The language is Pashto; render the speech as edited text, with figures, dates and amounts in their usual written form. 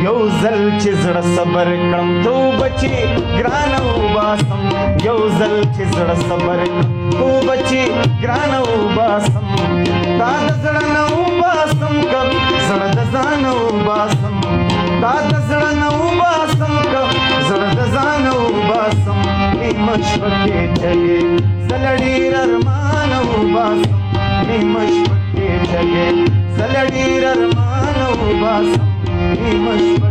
یو ځل چې زړه صبر کړم توبه چې ګرانه وباسم یو ځل چې زړه صبر کړم توبه چې ګرانه وباسم تا د زړه نه وباسم که زړه د ځانه وباسم تا د زړه نه وباسم که زړه د ځانه وباسم نیمه شپه کې چلې زه له ډېر ارمانه وباسم نیمه شپه کې چلې زه له ډېر ارمانه وباسم نیمه شپه